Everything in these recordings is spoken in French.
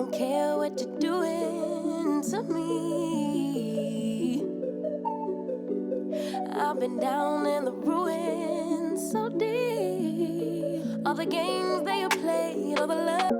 don't care what you're doing to me. I've been down in the ruins so deep. All the games that you played, all the love.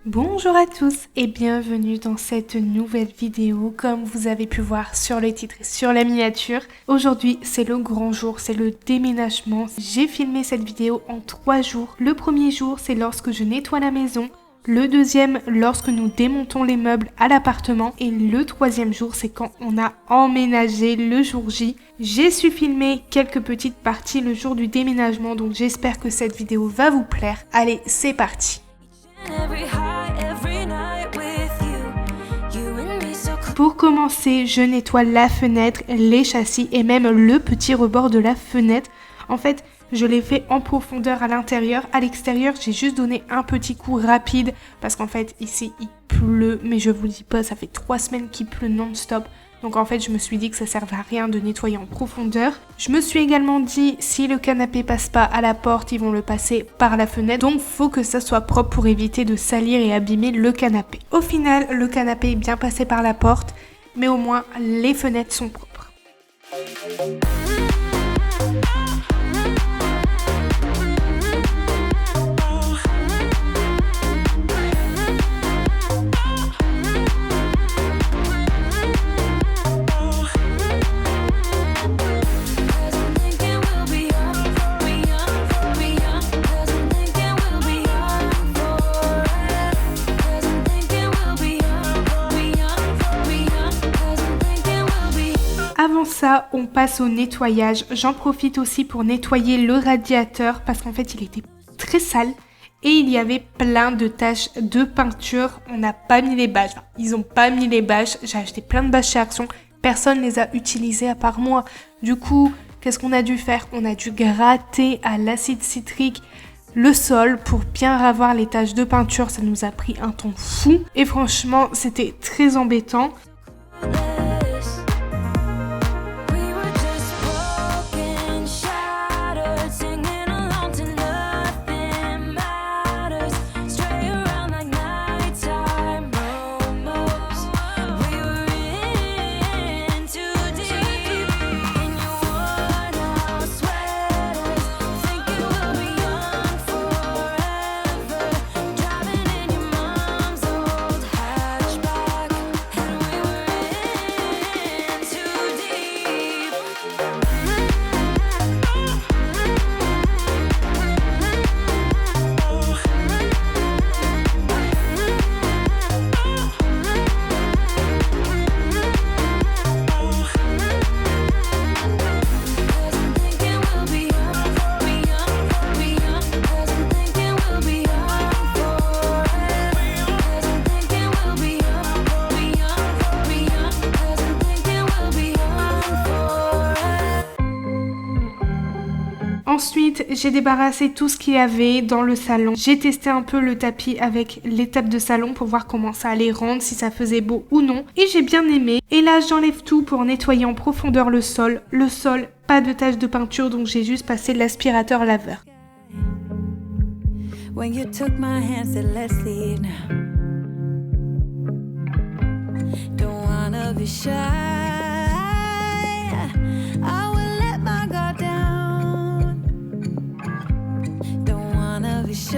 Bonjour à tous et bienvenue dans cette nouvelle vidéo. Comme vous avez pu voir sur le titre et sur la miniature, aujourd'hui c'est le grand jour, c'est le déménagement. J'ai filmé cette vidéo en 3 jours. Le premier jour c'est lorsque je nettoie la maison. Le deuxième, lorsque nous démontons les meubles à l'appartement. Et le troisième jour, c'est quand on a emménagé le jour J. J'ai su filmer quelques petites parties le jour du déménagement, donc j'espère que cette vidéo va vous plaire. Allez, c'est parti! Pour commencer, je nettoie la fenêtre, les châssis et même le petit rebord de la fenêtre. En fait, je l'ai fait en profondeur à l'intérieur. À l'extérieur, j'ai juste donné un petit coup rapide parce qu'en fait, ici, il pleut. Mais je vous dis pas, ça fait 3 semaines qu'il pleut non-stop. Donc en fait, je me suis dit que ça servait à rien de nettoyer en profondeur. Je me suis également dit, si le canapé passe pas à la porte, ils vont le passer par la fenêtre. Donc faut que ça soit propre pour éviter de salir et abîmer le canapé. Au final, le canapé est bien passé par la porte, mais au moins les fenêtres sont propres. Avant ça, on passe au nettoyage. J'en profite aussi pour nettoyer le radiateur parce qu'en fait, il était très sale et il y avait plein de taches de peinture. On n'a pas mis les bâches. Enfin, ils n'ont pas mis les bâches. J'ai acheté plein de bâches chez Action. Personne ne les a utilisées à part moi. Du coup, qu'est-ce qu'on a dû faire? On a dû gratter à l'acide citrique le sol pour bien ravoir les taches de peinture. Ça nous a pris un temps fou et franchement, c'était très embêtant. Ensuite, j'ai débarrassé tout ce qu'il y avait dans le salon. J'ai testé un peu le tapis avec les tables de salon pour voir comment ça allait rendre, si ça faisait beau ou non. Et j'ai bien aimé. Et là, j'enlève tout pour nettoyer en profondeur le sol. Le sol, pas de taches de peinture, donc j'ai juste passé l'aspirateur laveur. When you took my hand, said let's leave now. Don't wanna be shy. I will let my guard down. Don't wanna be shy.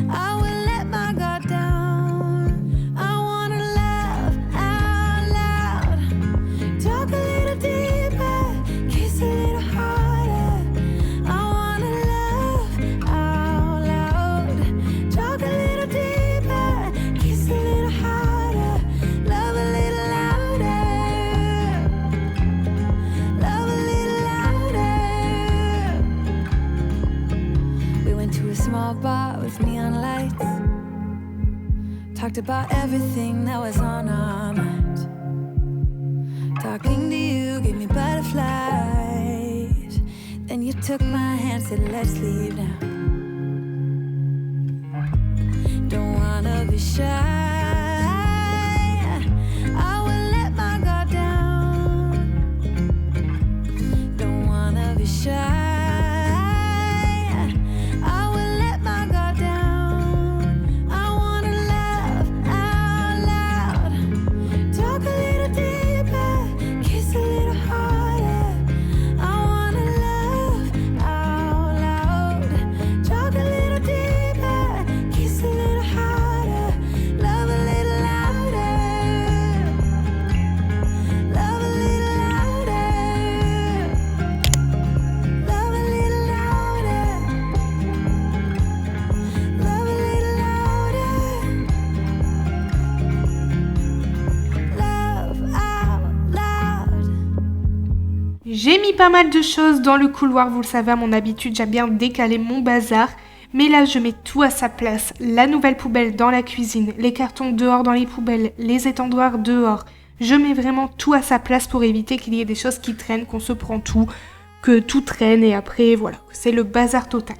I will let my guard down. I wanna laugh out loud. Talk a little deeper, kiss a little harder. I wanna laugh out loud. Talk a little deeper, kiss a little harder. Love a little louder. Love a little louder. We went to a small bar with neon lights. Talked about everything that was on our minds. Talking to you gave me butterflies. Then you took my hand, said let's leave now. Don't wanna be shy. I will let my guard down. Don't wanna be shy. J'ai mis pas mal de choses dans le couloir, vous le savez, à mon habitude, j'aime bien décaler mon bazar. Mais là, je mets tout à sa place. La nouvelle poubelle dans la cuisine, les cartons dehors dans les poubelles, les étendoirs dehors. Je mets vraiment tout à sa place pour éviter qu'il y ait des choses qui traînent, qu'on se prend tout, que tout traîne et après, voilà, c'est le bazar total.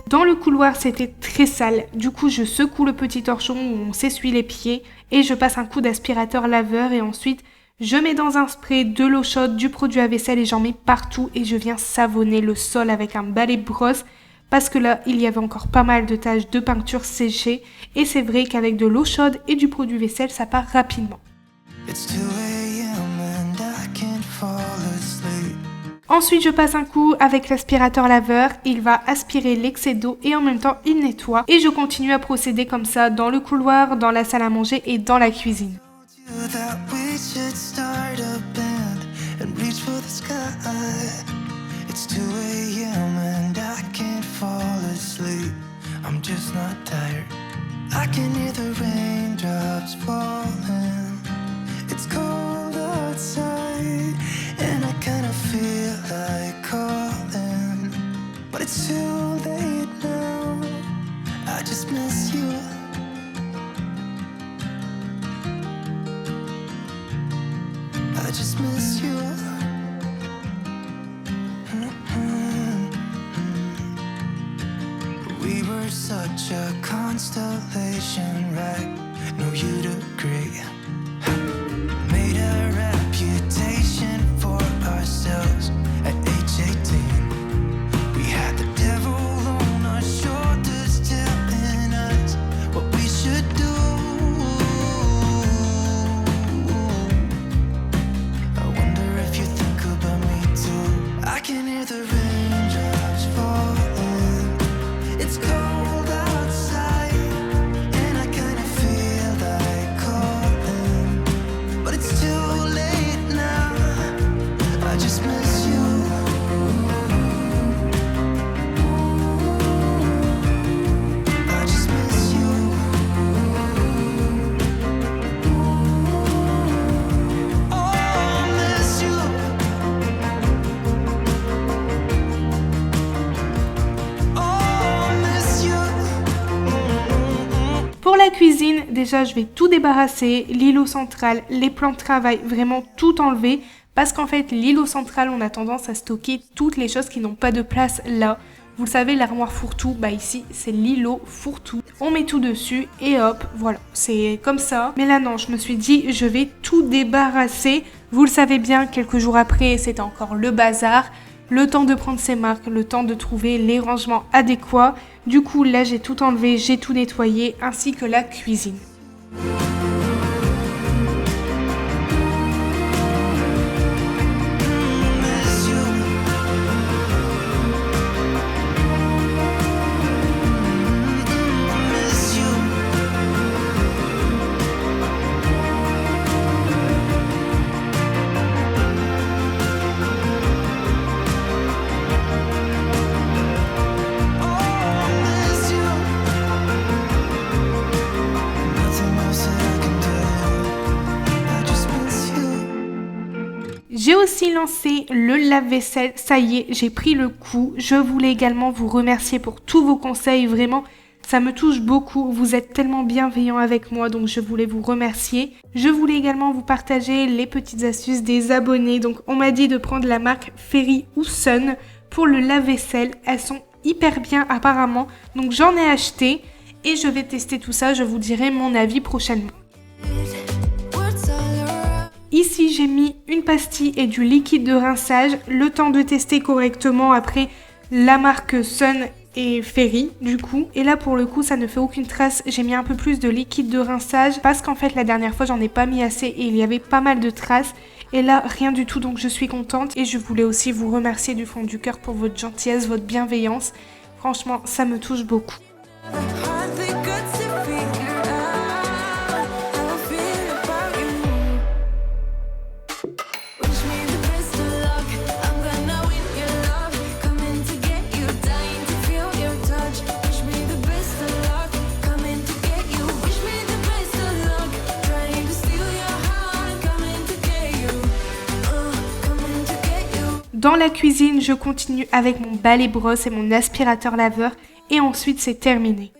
Dans le couloir, c'était très sale. Du coup, je secoue le petit torchon où on s'essuie les pieds et je passe un coup d'aspirateur laveur et ensuite, je mets dans un spray de l'eau chaude, du produit à vaisselle et j'en mets partout et je viens savonner le sol avec un balai brosse parce que là, il y avait encore pas mal de taches de peinture séchée et c'est vrai qu'avec de l'eau chaude et du produit vaisselle, ça part rapidement. Ensuite, je passe un coup avec l'aspirateur laveur, il va aspirer l'excès d'eau et en même temps, il nettoie. Et je continue à procéder comme ça dans le couloir, dans la salle à manger et dans la cuisine. It's too late now. I just miss you. I just miss you. We were such a constellation, right? No, you'd agree. Made a reputation for ourselves at age 18. Had the devil on our shoulders telling us what we should do. I wonder if you think about me too. I can hear the raindrops falling. It's cold outside and I kinda feel like calling, but it's too late now. I just miss you. Pour la cuisine, déjà je vais tout débarrasser, l'îlot central, les plans de travail, vraiment tout enlever parce qu'en fait l'îlot central on a tendance à stocker toutes les choses qui n'ont pas de place là. Vous le savez, l'armoire fourre-tout, bah ici c'est l'îlot fourre-tout. On met tout dessus et hop, voilà, c'est comme ça. Mais là non, je me suis dit je vais tout débarrasser. Vous le savez bien, quelques jours après c'était encore le bazar. Le temps de prendre ses marques, le temps de trouver les rangements adéquats. Du coup, là, j'ai tout enlevé, j'ai tout nettoyé, ainsi que la cuisine. J'ai aussi lancé le lave-vaisselle, ça y est, j'ai pris le coup. Je voulais également vous remercier pour tous vos conseils, vraiment, ça me touche beaucoup. Vous êtes tellement bienveillants avec moi, donc je voulais vous remercier. Je voulais également vous partager les petites astuces des abonnés. Donc on m'a dit de prendre la marque Fairy ou Sun pour le lave-vaisselle. Elles sont hyper bien apparemment, donc j'en ai acheté et je vais tester tout ça, je vous dirai mon avis prochainement. Ici, j'ai mis une pastille et du liquide de rinçage, le temps de tester correctement après la marque Sun et Fairy du coup. Et là pour le coup ça ne fait aucune trace, j'ai mis un peu plus de liquide de rinçage parce qu'en fait la dernière fois j'en ai pas mis assez et il y avait pas mal de traces. Et là, rien du tout, donc je suis contente. Et je voulais aussi vous remercier du fond du cœur pour votre gentillesse, votre bienveillance. Franchement, ça me touche beaucoup. Dans la cuisine, je continue avec mon balai brosse et mon aspirateur laveur et ensuite c'est terminé.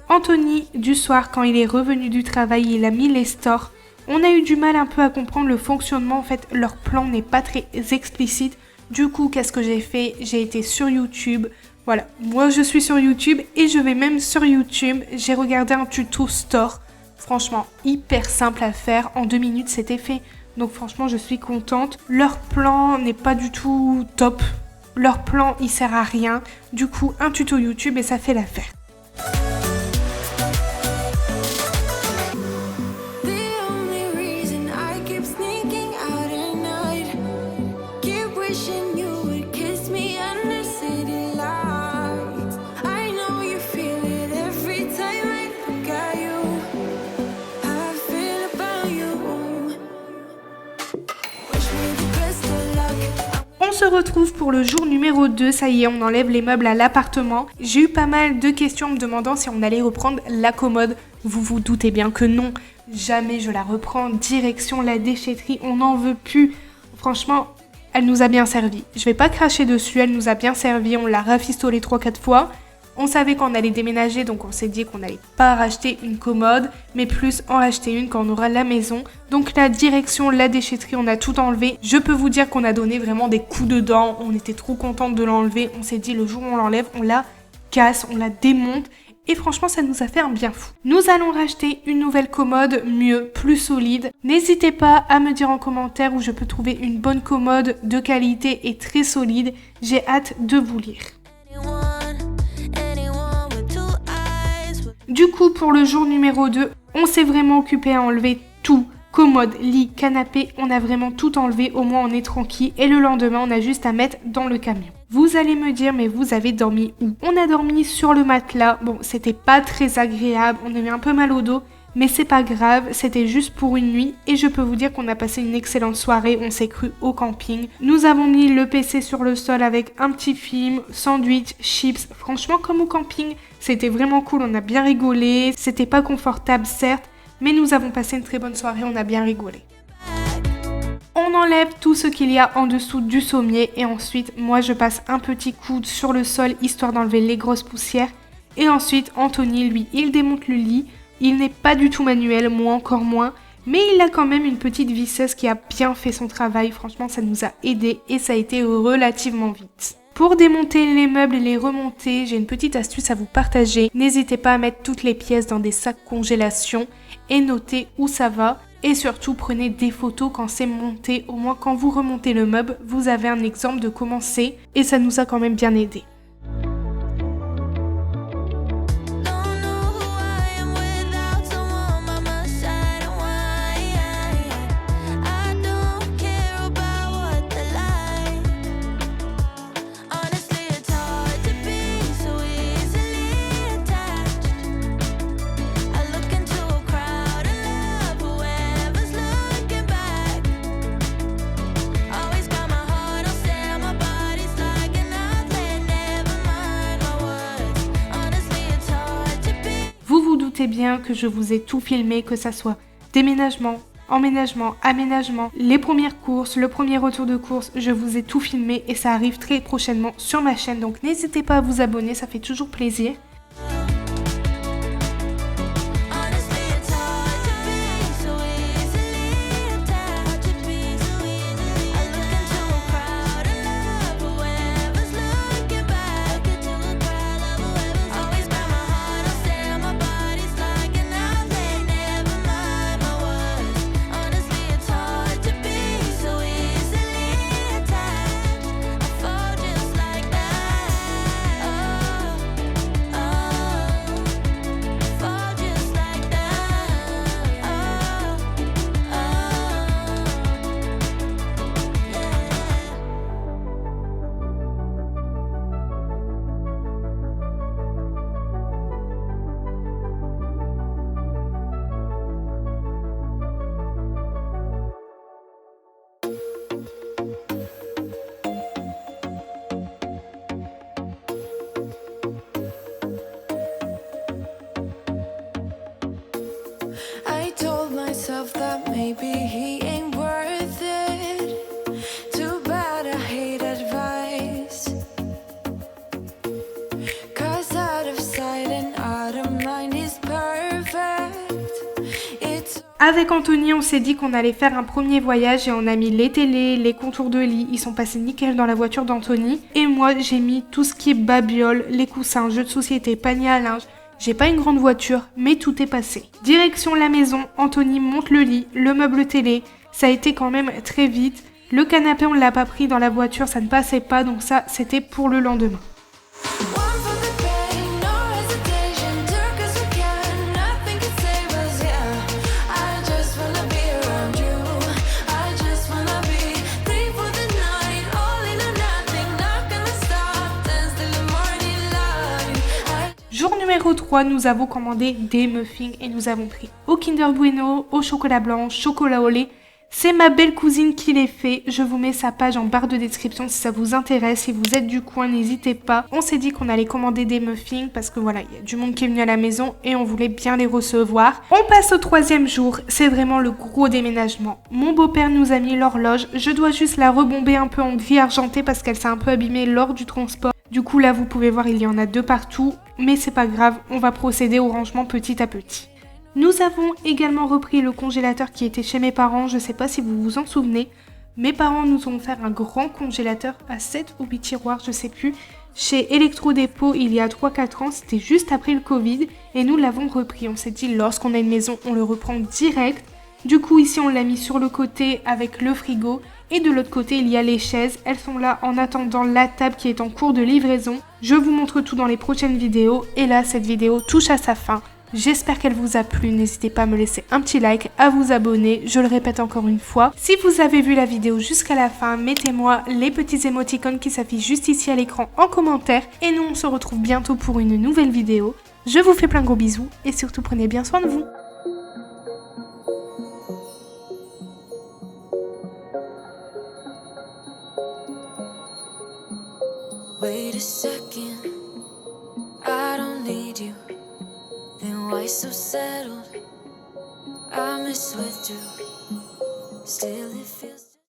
Anthony, du soir, quand il est revenu du travail, il a mis les stores. On a eu du mal un peu à comprendre le fonctionnement. En fait, leur plan n'est pas très explicite. Du coup, qu'est-ce que j'ai fait? J'ai été sur YouTube. Voilà, moi je suis sur YouTube et je vais même sur YouTube. J'ai regardé un tuto store. Franchement, hyper simple à faire. En 2 minutes, c'était fait. Donc franchement, je suis contente. Leur plan n'est pas du tout top. Leur plan, il sert à rien. Du coup, un tuto YouTube et ça fait l'affaire. On se retrouve pour le jour numéro 2, ça y est, on enlève les meubles à l'appartement. J'ai eu pas mal de questions me demandant si on allait reprendre la commode. Vous vous doutez bien que non, jamais je la reprends. Direction la déchetterie, on n'en veut plus. Franchement, elle nous a bien servi. Je vais pas cracher dessus, elle nous a bien servi, on l'a rafistolée 3-4 fois. On savait qu'on allait déménager, donc on s'est dit qu'on n'allait pas racheter une commode, mais plus en racheter une quand on aura la maison. Donc la direction, la déchetterie, on a tout enlevé. Je peux vous dire qu'on a donné vraiment des coups de dents. On était trop contente de l'enlever. On s'est dit le jour où on l'enlève, on la casse, on la démonte. Et franchement, ça nous a fait un bien fou. Nous allons racheter une nouvelle commode, mieux, plus solide. N'hésitez pas à me dire en commentaire où je peux trouver une bonne commode de qualité et très solide. J'ai hâte de vous lire. Du coup, pour le jour numéro 2, on s'est vraiment occupé à enlever tout. Commode, lit, canapé, on a vraiment tout enlevé, au moins on est tranquille. Et le lendemain, on a juste à mettre dans le camion. Vous allez me dire, mais vous avez dormi où? On a dormi sur le matelas. Bon, c'était pas très agréable, on avait un peu mal au dos. Mais c'est pas grave, c'était juste pour une nuit et je peux vous dire qu'on a passé une excellente soirée, on s'est cru au camping. Nous avons mis le PC sur le sol avec un petit film, sandwich, chips, franchement comme au camping, c'était vraiment cool, on a bien rigolé, c'était pas confortable certes, mais nous avons passé une très bonne soirée, on a bien rigolé. On enlève tout ce qu'il y a en dessous du sommier et ensuite moi je passe un petit coup sur le sol histoire d'enlever les grosses poussières et ensuite Anthony lui il démonte le lit. Il n'est pas du tout manuel, moi encore moins, mais il a quand même une petite visseuse qui a bien fait son travail. Franchement, ça nous a aidé et ça a été relativement vite. Pour démonter les meubles et les remonter, j'ai une petite astuce à vous partager. N'hésitez pas à mettre toutes les pièces dans des sacs congélation et notez où ça va. Et surtout, prenez des photos quand c'est monté. Au moins, quand vous remontez le meuble, vous avez un exemple de comment c'est et ça nous a quand même bien aidé. Bien que je vous ai tout filmé, que ça soit déménagement, emménagement, aménagement, les premières courses, le premier retour de course, je vous ai tout filmé et ça arrive très prochainement sur ma chaîne. Donc n'hésitez pas à vous abonner, ça fait toujours plaisir. I told myself that maybe he ain't worth it. Too bad I hate advice. 'Cause out of sight and out of mind is perfect. It's Avec Anthony, on s'est dit qu'on allait faire un premier voyage et on a mis les télés, les contours de lit, ils sont passés nickel dans la voiture d'Anthony. Et moi, j'ai mis tout ce qui est babiole, les coussins, jeux de société, panier à linge. J'ai pas une grande voiture, mais tout est passé. Direction la maison, Anthony monte le lit, le meuble télé. Ça a été quand même très vite. Le canapé, on l'a pas pris dans la voiture, ça ne passait pas, donc ça, c'était pour le lendemain. one for the pain, no hesitation. Took us we can, nothing can save us, yeah. I just wanna be around you. I just wanna be free for the night. All in or nothing, not gonna stop. Dance till the morning light. Jour numéro 3, nous avons commandé des muffins et nous avons pris au Kinder Bueno, au chocolat blanc, chocolat au lait. C'est ma belle cousine qui les fait. Je vous mets sa page en barre de description si ça vous intéresse. Si vous êtes du coin, n'hésitez pas. On s'est dit qu'on allait commander des muffins parce que voilà, il y a du monde qui est venu à la maison et on voulait bien les recevoir. On passe au 3e jour. C'est vraiment le gros déménagement. Mon beau-père nous a mis l'horloge. Je dois juste la rebomber un peu en gris argenté parce qu'elle s'est un peu abîmée lors du transport. Du coup, là, vous pouvez voir, il y en a 2 partout. Mais c'est pas grave, on va procéder au rangement petit à petit. Nous avons également repris le congélateur qui était chez mes parents, je sais pas si vous vous en souvenez. Mes parents nous ont fait un grand congélateur à 7 ou 8 tiroirs, je sais plus. Chez Electrodépôt, il y a 3-4 ans, c'était juste après le Covid et nous l'avons repris. On s'est dit, lorsqu'on a une maison, on le reprend direct. Du coup, ici, on l'a mis sur le côté avec le frigo. Et de l'autre côté, il y a les chaises. Elles sont là en attendant la table qui est en cours de livraison. Je vous montre tout dans les prochaines vidéos. Et là, cette vidéo touche à sa fin. J'espère qu'elle vous a plu, n'hésitez pas à me laisser un petit like, à vous abonner, je le répète encore une fois. Si vous avez vu la vidéo jusqu'à la fin, mettez-moi les petits émoticônes qui s'affichent juste ici à l'écran en commentaire. Et nous, on se retrouve bientôt pour une nouvelle vidéo. Je vous fais plein de gros bisous et surtout prenez bien soin de vous. Wait a second, I don't need you. Then why so settled? I miss withdrew. Still it feels